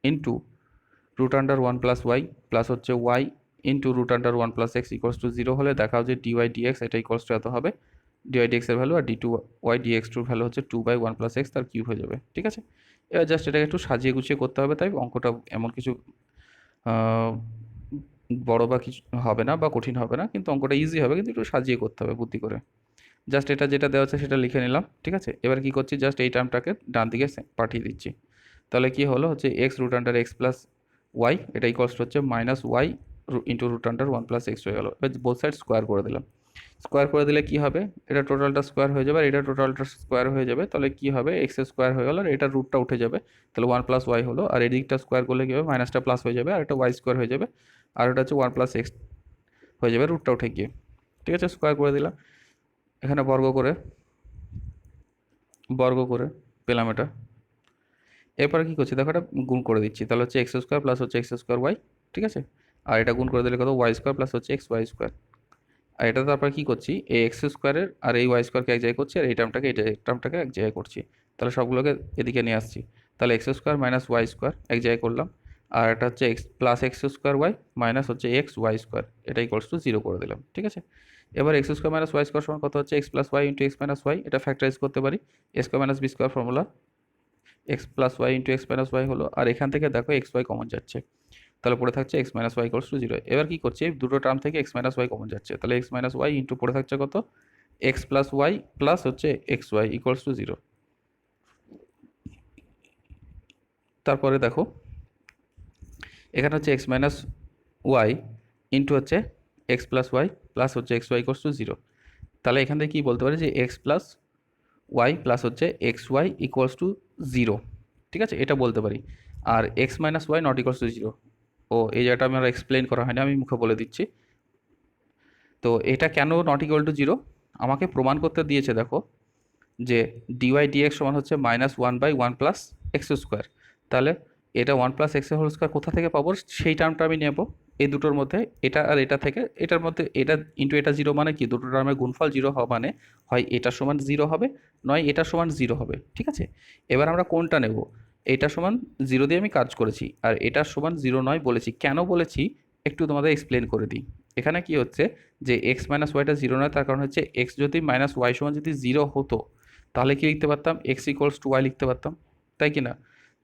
into root under one plus y plus হচ্ছে y into root under one plus x equals to zero হলে দেখাও যে ডিওয়াই ডিএক্স এটা ইকোয়ালস টু এত হবে, ডিওয়াই ডিএক্স এর ভ্যালু আর ডি টু ওয়াই ডিএক্স টুর ভ্যালু হচ্ছে 2/1 প্লাস এক্স, তার কিউব হয়ে যাবে, ঠিক আছে। এবার জাস্ট এটাকে একটু সাজিয়ে গুছিয়ে করতে হবে, তাই অঙ্কটা এমন কিছু বড় বা কিছু হবে না বা কঠিন হবে না, কিন্তু অঙ্কটা ইজি হবে, কিন্তু একটু সাজিয়ে করতে হবে বুদ্ধি করে। জাস্ট এটা যেটা দেওয়া আছে সেটা লিখে নিলাম, ঠিক আছে। এবার কি করছি, জাস্ট এই টার্মটাকে ডান দিকে পাঠিয়ে দিচ্ছি, তাহলে কি হলো হচ্ছে X root under X plus Y, এটা ইকোয়ালস হচ্ছে minus Y into root under one plus X হয়ে গেল। এবার বোথ সাইড স্কোয়ার করে দিলাম, স্কোয়ার করে দিলে কি হবে, এটা টোটালটা স্কোয়ার হয়ে যাবে আর এটা টোটালটা স্কোয়ার হয়ে যাবে, তাহলে কি হবে এক্স স্কোয়ার হয়ে গেল আর এটা রুটটা উঠে যাবে, তাহলে ওয়ান প্লাস ওয়াই হলো, আর এদিকটা স্কোয়ার করলে কি হবে মাইনাসটা প্লাস হয়ে যাবে, আর এটা ওয়াই স্কোয়ার হয়ে যাবে, আর এটা হচ্ছে ওয়ান প্লাস এক্স হয়ে যাবে রুটটা উঠে গিয়ে, ঠিক আছে। স্কোয়ার করে দিলাম, এখানে বর্গ করে পেলাম এটা। এরপরে কী করছি দেখো, এটা গুণ করে দিচ্ছি, তাহলে হচ্ছে এক্স স্কোয়ার প্লাস হচ্ছে এক্স স্কোয়ার ওয়াই, ঠিক আছে। আর এটা গুণ করে দিলে কত ওয়াই স্কোয়ার প্লাস হচ্ছে এক্স ওয়াই স্কোয়ার, আর এটা তারপর কী করছি এই এক্স স্কোয়ারের আর এই ওয়াই স্কোয়ারকে এক জায়গায় করছি, আর এই টার্মটাকে এক জায়গায় করছি, তাহলে সবগুলোকে এদিকে নিয়ে আসছি, তাহলে x square minus y square এক জায়গায় করলাম, আর এটা হচ্ছে x plus x square y minus হচ্ছে এক্স ওয়াই স্কোয়ার, এটা ইকুয়ালস টু জিরো করে দিলাম, ঠিক আছে। এবার x square minus y square সমান কত হচ্ছে x plus y into x minus y, এটা ফ্যাক্টরাইজ করতে পারি, a square minus B square formula, x plus y into x minus y হলো, আর এখান থেকে দেখো এক্স ওয়াই কমন যাচ্ছে, তাহলে পড়ে থাকছে X minus Y equals to zero. এবার কি করছি দুটো টার্ম থেকে এক্স মাইনাস ওয়াই কমন যাচ্ছে, তাহলে এক্স মাইনাস ওয়াই ইন্টু পড়ে থাকছে কত এক্স প্লাস ওয়াই প্লাস হচ্ছে x y equals to zero. তারপরে দেখো এখানে হচ্ছে এক্স মাইনাস ওয়াই ইন্টু হচ্ছে এক্স প্লাস ওয়াই প্লাস হচ্ছে x y equals to zero, তাহলে এখান থেকে কী বলতে পারি যে এক্স প্লাস ওয়াই প্লাস হচ্ছে x y equals to zero, ঠিক আছে, এটা বলতে পারি। আর x minus y not equals to zero, ও এই জায়গাটা আমার এক্সপ্লেন করা হয়নি, আমি মুখে বলে দিচ্ছি। তো এটা কেন নট ইকুয়াল টু জিরো আমাকে প্রমাণ করতে দিয়েছে, দেখো যে ডিওয়াই ডিএক্স সমান হচ্ছে -1/1 প্লাস এক্স স্কোয়ার, তাহলে এটা 1 প্লাস এক্স হোল স্কোয়ার কোথা থেকে পাবো সেই টার্মটা আমি নেব এই দুটোর মধ্যে, এটা আর এটা থেকে, এটার মধ্যে এটা ইন্টু এটা জিরো, মানে কি দুটো টার্মের গুণফল জিরো হওয়া মানে হয় এটা সমান জিরো হবে নয় এটা সমান জিরো হবে, ঠিক আছে। এবার আমরা কোনটা নেব, এটা সমান জিরো দিয়ে আমি কাজ করেছি, আর এটা সমান জিরো নয় বলেছি, কেন বলেছি একটু তোমাদের এক্সপ্লেন করে দিই। এখানে কি হচ্ছে যে এক্স মাইনাস ওয়াইটা জিরো নয়, তার কারণ হচ্ছে এক্স যদি মাইনাস ওয়াই সমান যদি জিরো হতো তাহলে কি লিখতে পারতাম এক্স ইকুয়ালস টু ওয়াই লিখতে পারতাম, তাই কি না।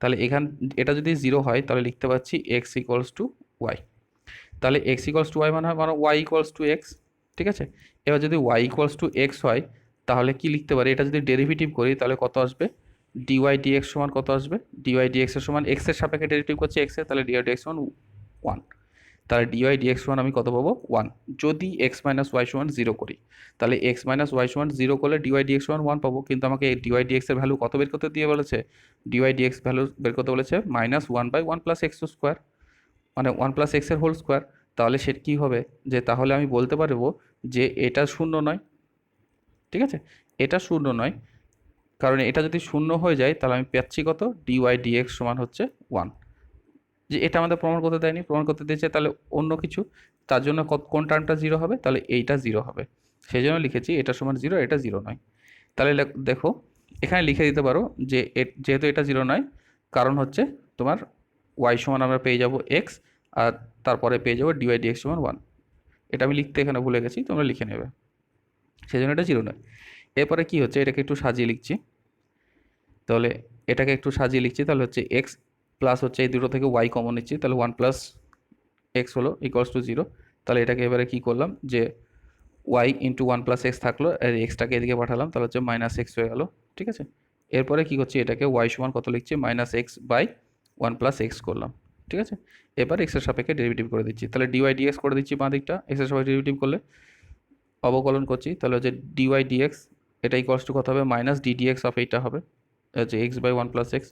তাহলে এটা যদি জিরো হয় তাহলে লিখতে পারছি এক্স ইকুয়ালস টু ওয়াই, তাহলে এক্স ইকুয়ালস টু ওয়াই মানে হয় ওয়াই ইকুয়ালস টু এক্স, ঠিক আছে। এবার যদি ওয়াই ইকুয়ালস টু এক্স হয় তাহলে কি লিখতে পারি, এটা যদি ডেরিভেটিভ করি তাহলে কত আসবে ডিওয়াই ডিএক্স সমান কত আসবে, ডিওয়াই ডিএক্স এর সমান এক্সের সাপেক্ষে ডেরিভেটিভ করছে এক্সের, তাহলে ডিওয়াই ডিএক্স সমান 1, তাহলে ডিওয়াই ডিএক্স সমান আমি কত পাবো 1। যদি এক্স মাইনাস ওয়াই সমান 0 করি, তাহলে এক্স মাইনাস ওয়াই সমান 0 করলে ডিওয়াই ডিএক্স সমান 1 পাবো। কিন্তু আমাকে এই ডিওয়াই ডিএক্স এর ভ্যালু কত বের করতে দিয়ে বলেছে? ডিওয়াই ডিএক্স ভ্যালু বের করতে বলেছে -1/1 প্লাস এক্স স্কোয়ার, মানে 1 প্লাস এক্স এর হোল স্কোয়ার। তাহলে সেটা কী হবে, যে তাহলে আমি বলতে পারবো যে এটা শূন্য নয়। ঠিক আছে, এটা শূন্য নয়, কারণ এটা যদি শূন্য হয়ে যায় তাহলে আমি পাচ্ছি কত, ডিওয়াই ডিএক্স সমান হচ্ছে 1। যে এটা আমাদের প্রমাণ করতে দেয়নি, প্রমাণ করতে দিয়েছে তাহলে অন্য কিছু, তার জন্য কোন টার্মটা 0 হবে, তাহলে এইটা 0 হবে। সেই জন্য লিখেছি এটা সমান 0, এটা 0 নয়। তাহলে দেখো এখানে লিখে দিতে পারো যে যেহেতু এটা 0 নয়, কারণ হচ্ছে তোমার ওয়াই সমান আমরা পেয়ে যাব এক্স, আর তারপরে পেয়ে যাবো ডিওয়াই ডিএক্স সমান 1। এটা আমি লিখতে এখানে ভুলে গেছি, তোমরা লিখে নেবে, সেই জন্য এটা 0 নয়। এরপরে কি হচ্ছে, এটাকে একটু সাজিয়ে লিখছি। তাহলে এটাকে একটু সাজিয়ে লিখছি, তাহলে হচ্ছে এক্স প্লাস হচ্ছে এই দুটো থেকে ওয়াই কমন নিচ্ছি, তাহলে 1 প্লাস এক্স হলো ইকুয়ালস টু 0। তাহলে এটাকে এবারে কি করলাম, যে ওয়াই ইন্টু 1 প্লাস এক্স থাকলো, আর এক্সটাকে এদিকে পাঠালাম, তাহলে হচ্ছে মাইনাস এক্স হয়ে গেলো। ঠিক আছে, এরপরে কি করছি, এটাকে ওয়াই সমান কত লিখছি, -x/1 প্লাস এক্স করলাম। ঠিক আছে, এবার এক্সের সাপেক্ষে ডেরিভেটিভ করে দিচ্ছি, তাহলে ডিওয়াই ডিএক্স করে দিচ্ছি বাঁ দিকটা, এক্সের সাপেক্ষে ডেরিভেটিভ করলে অবকলন করছি, তাহলে হচ্ছে ডিওয়াই ডিএক্স এটা ইকুয়ালস টু কত হবে, মাইনাস ডিডিএক্স অফ এইটা হবে হচ্ছে x/1 প্লাস এক্স।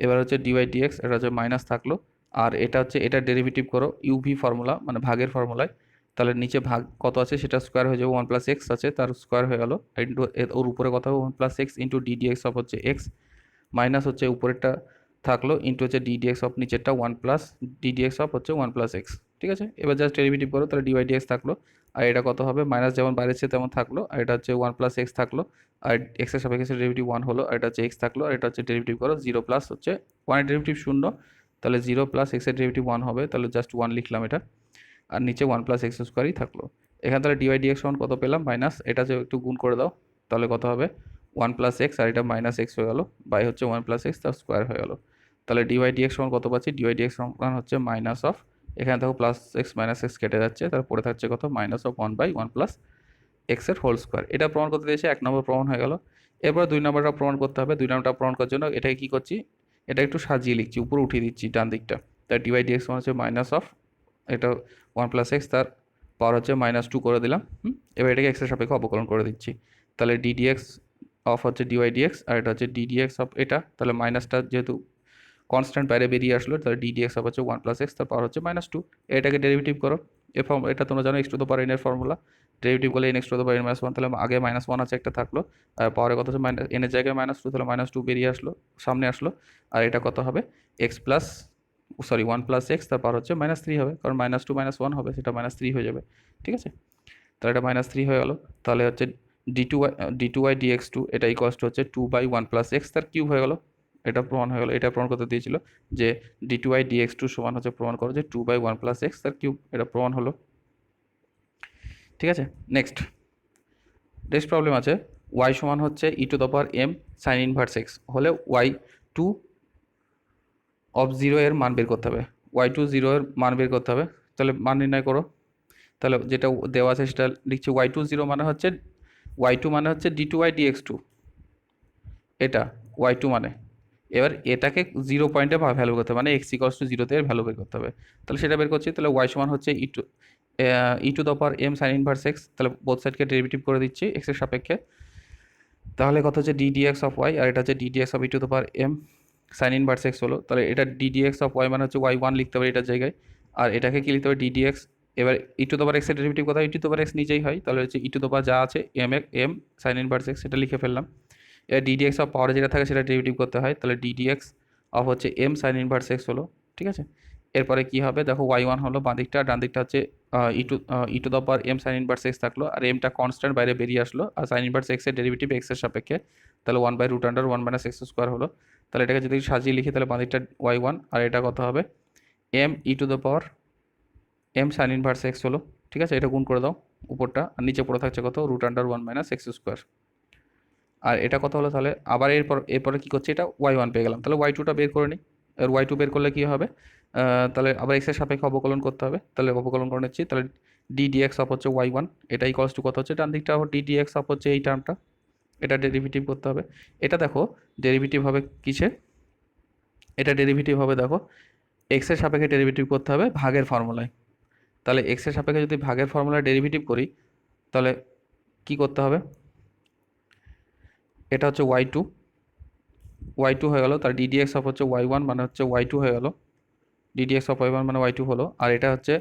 এবার হচ্ছে ডিওয়াই ডিএক্স, এটা হচ্ছে মাইনাস থাকলো, আর এটা হচ্ছে এটা ডেরিভেটিভ করো ইউভি ফর্মুলা, মানে ভাগের ফর্মুলায়। তাহলে নিচে ভাগ কত আছে সেটা স্কোয়ার হয়ে যাবে, 1 প্লাস এক্স আছে তার স্কোয়ার হয়ে গেল, ইন্টু ওর উপরে কত হবে 1 plus x into D D X of হচ্ছে এক্স, মাইনাস হচ্ছে উপরেরটা থাকলো ইন্টু হচ্ছে ডিডিএক্স অফ নিচেরটা 1 প্লাস ডিডিএক্স অফ হচ্ছে 1 প্লাস এক্স। ঠিক আছে, এবার জাস্ট ডেরিভেটিভ করো, তাহলে ডিওয়াই ডিএক্স থাকলো, আর এটা কত হবে, মাইনাস যেমন বাইরেছে তেমন থাকলো, আর এটা হচ্ছে 1 প্লাস এক্স থাকলো, আর এক্সের সাপেক্ষে ডেরিভেটিভ 1 হলো, আর এটা হচ্ছে এক্স থাকলো, আর এটা হচ্ছে ডেরিভেটিভ করো 0 প্লাস হচ্ছে 1 এর ডেরিভেটিভ 0, তাহলে 0 প্লাস এক্সের ডেরিভেটিভ 1 হবে, তাহলে জাস্ট 1 লিখলাম এটা, আর নিচে 1 প্লাস এক্স স্কোয়ারই থাকলো। এখানে তাহলে ডিওয়াই ডিএক্স সমান কত পেলাম, মাইনাস এটা যে একটু গুণ করে দাও, তাহলে কত হবে 1 প্লাস এক্স, আর এটা মাইনাস এক্স হয়ে গেলো, বাই হচ্ছে 1 প্লাস এক্স তার স্কোয়ার হয়ে গেলো। তাহলে ডিওয়াই ডিএক্স সমান কত পাচ্ছি, ডিওয়াই ডিএক্স সমান হচ্ছে মাইনাস অফ, এখানে দেখো প্লাস এক্স মাইনাস এক্স কেটে যাচ্ছে, তারপরে থাকছে কত, মাইনাস অফ 1/1 প্লাস এক্সের হোল স্কোয়ার। এটা প্রমাণ করতে দিয়েছে, 1 নম্বর প্রমাণ হয়ে গেল। এরপর 2 নম্বরটা প্রমাণ করতে হবে। 2 নম্বরটা প্রমাণ করার জন্য এটাকে কী করছি, এটা একটু সাজিয়ে লিখছি, উপরে উঠিয়ে দিচ্ছি ডান দিকটা। তার ডিওয়াই ডিএক্স সমান হচ্ছে মাইনাস অফ এটা 1 প্লাস এক্স, তার পাওয়ার হচ্ছে -2 করে দিলাম। এবার এটাকে এক্সের সাপেক্ষে অবকলন করে দিচ্ছি, তাহলে ডিডিএক্স অফ হচ্ছে ডিওয়াই ডিএক্স, আর এটা হচ্ছে ডিডিএক্স অফ এটা, তাহলে মাইনাসটা যেহেতু কনস্ট্যান্ট বাইরে বেরিয়ে আসলো, তাহলে ডিডিএক্স অফ হচ্ছে 1 প্লাস এক্স, তার পাওয়ার হচ্ছে -2। এটাকে ডেরিভেটিভ করো, এটা তোমরা জানো x two the power n এর ফর্মুলা, ডেরিভেটিভ করলে n x two the power n -1, তাহলে আগে -1 আছে একটা থাকলো, আর পাওয়ারে কত হচ্ছে n এর জায়গায় -2, তাহলে -2 বেরিয়ে আসলো, সামনে আসলো, আর এটা কত হবে -1 প্লাস এক্স, তার পাওয়ার হচ্ছে -3 হবে, কারণ -2 -1 হবে, সেটা -3 হয়ে যাবে। ঠিক আছে, তাহলে এটা -3 হয়ে গেলো, তাহলে হচ্ছে d2y dx2 এটা ইকুয়ালস টু হচ্ছে 2/1 প্লাস এক্স তার কিউব হয়ে গেলো। এটা প্রমাণ হয়ে গেলো, এটা প্রমাণ করতে দিয়েছিল যে d2y dx2 সমান হচ্ছে, প্রমাণ করো যে 2/1 প্লাস এক্স তার কিউব, এটা প্রমাণ হলো। ঠিক আছে, নেক্সট প্রবলেম আছে, y সমান হচ্ছে e two the power m sine inverse x হলে y2 অফ 0 এর মান বের করতে হবে, y2 0 এর মান বের করতে হবে। তাহলে মান নির্ণয় করো, তাহলে যেটা দেওয়া আছে সেটা লিখছি, y2 0 মানে হচ্ছে d2y dx2, এটা y2 মানে, এবার এটাকে 0 পয়েন্টে ভ্যালু করতে হবে, মানে x ইকুয়ালস টু 0 তে ভ্যালু বের করতে হবে। তাহলে সেটা বের করছি, তাহলে y সমান হচ্ছে e to the power m sine inverse x, তাহলে বোথ সাইডকে ডেরিভেটিভ করে দিচ্ছি এক্সের সাপেক্ষে, তাহলে কত হচ্ছে ddx অফ y, আর এটা হচ্ছে ddx of E to the power m sine inverse x হলো, তাহলে এটা ddx অফ y মানে হচ্ছে y1 লিখতে পারি এটার জায়গায়, আর এটাকে কি লিখতে হবে ddx, এবার ই টু দ্য পাওয়ার এক্সের ডেরিভেটিভ কথা, ই টু দ্য পাওয়ার এক্স নিজেই হয়, তাহলে হচ্ছে ই টু দ্য পাওয়ার যা আছে m সাইন ইনভার্স এক্স সেটা লিখে ফেললাম। এবার ডিডিএক্স অফ পাওয়ারে যেটা থাকে সেটা ডেরিভেটিভ করতে হয়, তাহলে ডিডিএক্স অফ হচ্ছে m সাইন ইনভার্স এক্স হলো। ঠিক আছে, এরপরে কি হবে দেখো, y1 হলো বাঁ দিকটা, ডান দিকটা হচ্ছে e to the power m sine inverse x থাকলো, আর mটা কনস্ট্যান্ট বাইরে বেরিয়ে আসলো, আর সাইন ইনভার্স এক্সের ডেরিভেটিভ এক্সের সাপেক্ষে, তাহলে 1/√1 মাইনাস এক্স স্কোয়ার হলো। তাহলে এটাকে যদি সাজিয়ে লিখি, তাহলে বাঁ দিকটা y1, আর এটা কত হবে m E to the power m sine inverse x হলো। ঠিক আছে, এটা গুণ করে দাও উপরটা, আর নিচে পড়ে থাকছে কত, √1 মাইনাস এক্স স্কোয়ার, আর এটা কত হলো, তাহলে আবার এরপরে কী করছে, এটা y1 পেয়ে গেলাম, তাহলে y2টা বের করে নিই। আর y2 বের করলে কী হবে, তাহলে আবার এক্সের সাপেক্ষে অবকলন করতে হবে, তাহলে অবকলন করে নিচ্ছি, তাহলে ddx অফ হচ্ছে y1, এটা ইকুয়ালস টু কত হচ্ছে, ডান দিকটা ddx অফ হচ্ছে এই টার্মটা, এটা ডেরিভেটিভ করতে হবে। এটা দেখো ডেরিভেটিভ হবে কিসের, এটা ডেরিভেটিভ হবে দেখো এক্সের সাপেক্ষে ডেরিভেটিভ করতে হবে ভাগের ফর্মুলায়, তাহলে এক্সের সাপেক্ষে যদি ভাগের ফর্মুলা ডেরিভেটিভ করি তাহলে কি করতে হবে, এটা হচ্ছে y2 হয়ে গেল, তার ডিডিএক্স অফ হচ্ছে y1 মানে হচ্ছে y2 হয়ে গেল, ডিডিএক্স অফ y1 মানে y2 হলো। আর এটা হচ্ছে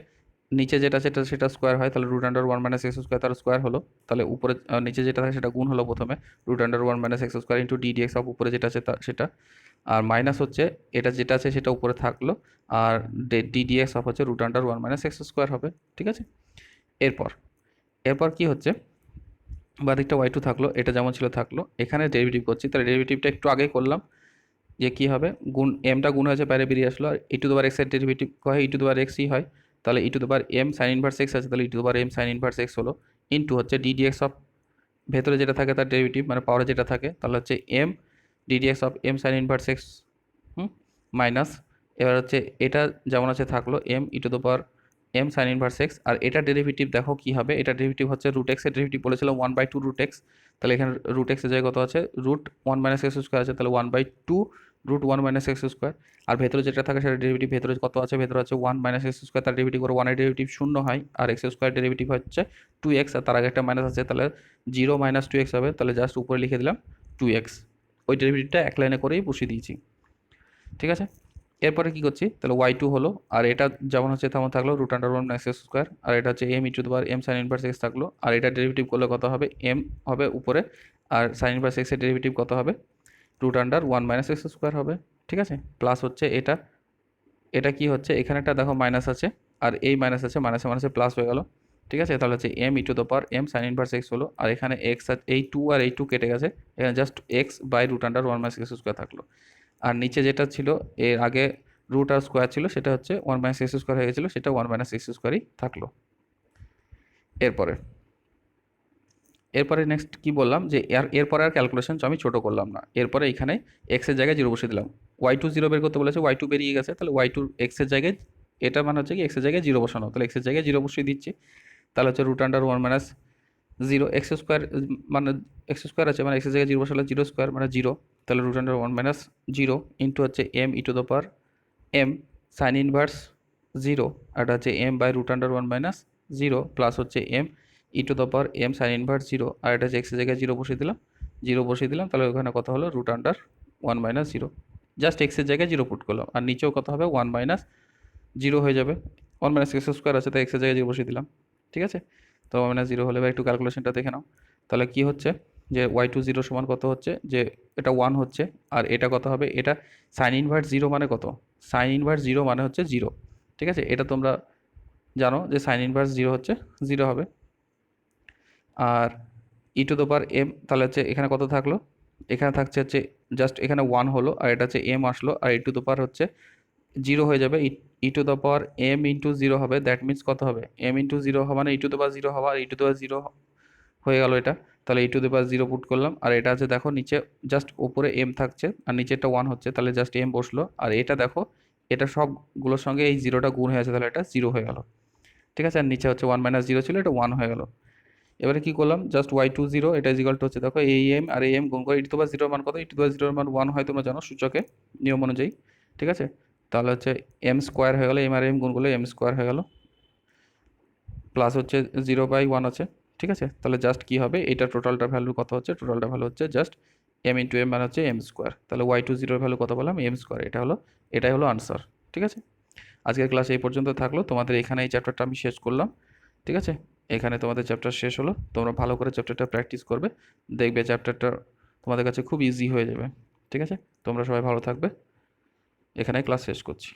নিচে যেটা সেটা স্কোয়ার হয়, তাহলে root under 1 minus X square তার স্কোয়ার হলো, তাহলে উপরে নিচে যেটা থাকে সেটা গুণ হলো প্রথমে, root under 1 minus X square into D D X of উপরে যেটা আছে সেটা, আর মাইনাস হচ্ছে এটা যেটা আছে সেটা উপরে থাকলো, আর ডিডিএক্স অফ হচ্ছে root under 1 minus X square হবে। ঠিক আছে, এরপর এরপর কি হচ্ছে, বাদিকটা y2 থাকলো, এটা যেমন ছিল থাকলো, এখানে ডেরিভেটিভ করছি, তাহলে ডেরিভেটিভটা একটু আগে করলাম, যে কী হবে, গুণ এমটা গুণ হয়েছে বাইরে বেরিয়ে আসলো, আর ই টু দ্য পাওয়ার এক্সের ডেরিভেটিভ হয় ই টু দ্য পাওয়ার এক্সই হয়, তাহলে ই to the power M sine inverse x আছে, তাহলে ই to the power M sine inverse x হলো, ইন্টু হচ্ছে ডিডিএক্স অফ ভেতরে যেটা থাকে তার ডেরিভেটিভ মানে পাওয়ারে যেটা থাকে, তাহলে হচ্ছে m d dx of m sine inverse x minus, এবার হচ্ছে এটা যেমন আছে থাকলো m E to the power M sine inverse x, আর এটা ডেরিভেটিভ দেখো কী হবে, এটা ডেরিভেটিভ হচ্ছে রুট এক্সের ডেরিভেটিভ বলেছিলাম 1/2 রুট এক্স, তাহলে এখানে রুট এক্সের জায়গায় কত আছে, রুট 1 মাইনাস এক্স স্কোয়ার আছে, তাহলে 1/2 রুট 1 মাইনাস এক্স স্কোয়ার, আর ভেতরে যেটা থাকে সেটা ডেরিভেটিভ ভেতরে কত আছে, ভেতরে আছে 1 মাইনাস এক্স স্কোয়ার, তার ডেরিভেটিভ করে 1 এর ডেরিভেটিভ 0 হয়, আর এক্স স্কোয়ার ডেরিভেটিভ হচ্ছে 2x, আর তার আগে একটা মাইনাস আছে, তাহলে 0 মাইনাস 2x হবে, তাহলে জাস্ট উপরে লিখে দিলাম 2x, ওই ডেরিভেটিভটা এক লাইনে করেই বসিয়ে দিয়েছি। ঠিক আছে, এরপরে কি করছি, তাহলে y2 হলো, আর এটা যেমন হচ্ছে তেমন থাকলো রুট আন্ডার 1 এক্স স্কোয়ার, আর এটা হচ্ছে M E to the power M sine inverse x থাকলো, আর এটা ডেরিভেটিভ করলে কত হবে, এম হবে উপরে, আর সাইন ইনভার্স এক্সের ডেরিভেটিভ কত হবে, root under 1 minus X square হবে। ঠিক আছে, প্লাস হচ্ছে এটা, এটা কি হচ্ছে, এখানে একটা দেখো মাইনাস আছে, আর এই মাইনাস আছে, মাইনাসে মাইনাসে প্লাস হয়ে গেল। ঠিক আছে, তাহলে হচ্ছে M E to the power M sine inverse x হলো, আর এখানে এক্স এই 2 আর এই 2 কেটে গেছে, এখানে just X by root under 1 minus X square থাকলো, আর নিচে যেটা ছিল এর আগে রুট আর স্কোয়ার ছিল সেটা হচ্ছে 1 মাইনাস এক্স স্কোয়ার হয়ে গেছিলো, সেটা 1 মাইনাস এক্স স্কোয়ারই থাকলো। এরপরে এরপরে নেক্সট কি বললাম, যে এরপরে আর ক্যালকুলেশন আমি ছোটো করলাম না, এরপরে এখানে এক্সের জায়গায় 0 বসিয়ে দিলাম, y2 0 বের করতে বলেছে, y2 বেরিয়ে গেছে, তাহলে y2 এক্সের জায়গায়, এটা মানে হচ্ছে কি এক্সের জায়গায় 0 বসানো, তাহলে এক্সের জায়গায় 0 বসিয়ে দিচ্ছি, তাহলে হচ্ছে root under 1 minus 0 X square, মানে এক্স স্কোয়ার আছে মানে এক্সের জায়গায় 0 বসালে 0 স্কোয়ার মানে 0, তাহলে রুট আন্ডার 1 মাইনাস 0 ইন্টু হচ্ছে M E to the power M sine inverse 0, আর এটা হচ্ছে m by root under 1 minus 0, plus হচ্ছে M E to the power M sine inverse 0, আর এটা হচ্ছে এক্সের জায়গায় 0 বসিয়ে দিলাম, তাহলে ওখানে কত হলো, রুট আন্ডার 1 মাইনাস 0, জাস্ট এক্সের জায়গায় 0 পুট করলাম, আর নিচেও কত হবে 1 মাইনাস 0 হয়ে যাবে, 1 মাইনাস এক্স স্কোয়ার আছে তাই এক্সের জায়গায় 0 বসিয়ে দিলাম। ঠিক আছে, তো 1 মাইনাস 0 হলে একটু ক্যালকুলেশনটা দেখে নাও, তাহলে কি হচ্ছে, যে y2 0 সমান কত হচ্ছে, যে এটা 1 হচ্ছে, আর এটা কত হবে, এটা সাইন ইনভার্স 0 মানে কত, সাইন ইনভার্স 0 মানে হচ্ছে 0। ঠিক আছে, এটা তোমরা জানো যে সাইন ইনভার্স 0 হচ্ছে 0 হবে, আর E to the power M, তাহলে হচ্ছে এখানে কত থাকলো, এখানে থাকছে হচ্ছে জাস্ট এখানে 1 হলো, আর এটা হচ্ছে এম আসলো, আর ই টু দ্য পাওয়ার হচ্ছে 0 হয়ে যাবে, e to the power m into 0 হবে, দ্যাট মিনস কত হবে, এম ইন্টু 0 হওয়া মানে ই টু দ্য পাওয়ার 0 হওয়া, আর ই টু দ্য পাওয়ার 0 হয়ে গেল এটা, তাহলে ই টু দ্য পাওয়ার 0 পুট করলাম, আর এটা আছে দেখো নিচে জাস্ট উপরে এম থাকছে আর নিচে একটা 1 হচ্ছে, তাহলে জাস্ট এম বসলো, আর এটা দেখো এটা সবগুলোর সঙ্গে এই 0টা গুণ হয়ে আছে, তাহলে এটা 0 হয়ে গেল। ঠিক আছে, আর নিচে হচ্ছে 1 মাইনাস 0 ছিল, এটা 1 হয়ে গেল। এবারে কি করলাম, জাস্ট y2 0 এটা ইজিকাল টু হচ্ছে দেখো এই এম আর এই এম গুণ করে ই টু দ্য পাওয়ার 0 মান কত, ই টু দ্য পাওয়ার 0 মান 1 হয়, তোমরা জানো সূচকে নিয়ম অনুযায়ী। ঠিক আছে, তাহলে হচ্ছে এম স্কোয়ার হয়ে গেলো, এম আর এম গুণ করলে এম স্কোয়ার হয়ে গেল, প্লাস হচ্ছে 0/1 আছে। ঠিক আছে, তাহলে জাস্ট কি হবে, এটা টোটালটা ভ্যালু কত হচ্ছে, টোটালটা ভ্যালু হচ্ছে জাস্ট এম ইন্টু এম মানে হচ্ছে এম স্কোয়ার, তাহলে y2 0 ভ্যালু কত বললাম, এম স্কোয়ার, এটাই হলো আনসার। ঠিক আছে, আজকের ক্লাস এই পর্যন্ত থাকলো, তোমাদের এখানে এই চ্যাপ্টারটা আমি শেষ করলাম। ঠিক আছে, এখানে তোমাদের চ্যাপ্টার শেষ হলো, তোমরা ভালো করে চ্যাপ্টারটা প্র্যাকটিস করবে, দেখবে চ্যাপ্টারটা তোমাদের কাছে খুব ইজি হয়ে যাবে। ঠিক আছে, তোমরা সবাই ভালো থাকবে, এখানে ক্লাস শেষ করছি।